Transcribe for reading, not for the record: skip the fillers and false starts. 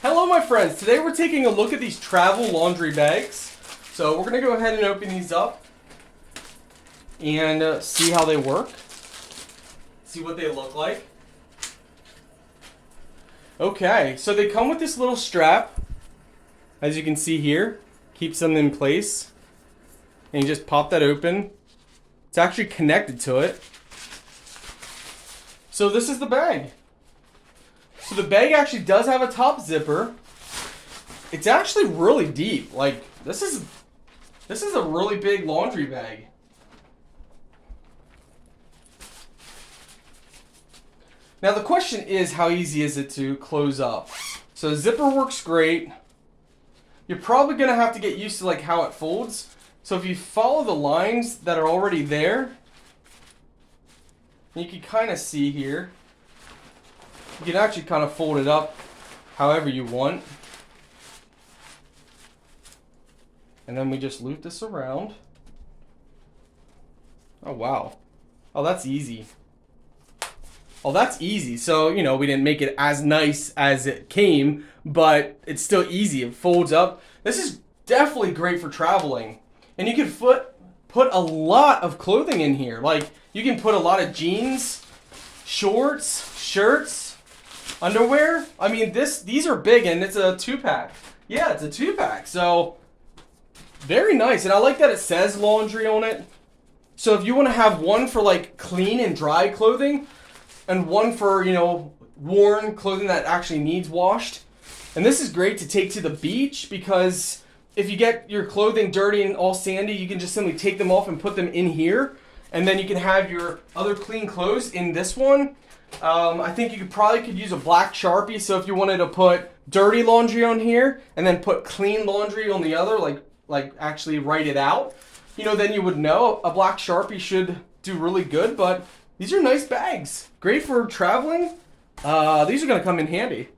Hello my friends, today we're taking a look at these travel laundry bags. So we're going to go ahead and open these up and see how they work. See what they look like. Okay, so they come with this little strap, as you can see here. Keeps them in place. And you just pop that open. It's actually connected to it. So this is the bag. So the bag actually does have a top zipper. It's actually really deep. Like this is a really big laundry bag. Now the question is, how easy is it to close up? So the zipper works great. You're probably gonna have to get used to like how it folds. So if you follow the lines that are already there, you can kind of see here. You can actually kind of fold it up however you want. And then we just loop this around. Oh, wow. Oh, that's easy. Oh, that's easy. So, you know, we didn't make it as nice as it came, but it's still easy. It folds up. This is definitely great for traveling. And you can put a lot of clothing in here. Like, you can put a lot of jeans, shorts, shirts, underwear. I mean, these are big, and it's a 2-pack. Yeah, it's a 2-pack. So, very nice. And I like that it says laundry on it. So if you want to have one for like clean and dry clothing, and one for, you know, worn clothing that actually needs washed. And this is great to take to the beach, because if you get your clothing dirty and all sandy, you can just simply take them off and put them in here. And then you can have your other clean clothes in this one. I think you could use a black Sharpie. So if you wanted to put dirty laundry on here and then put clean laundry on the other, like actually write it out, you know, then you would know a black Sharpie should do really good. But these are nice bags. Great for traveling. These are going to come in handy.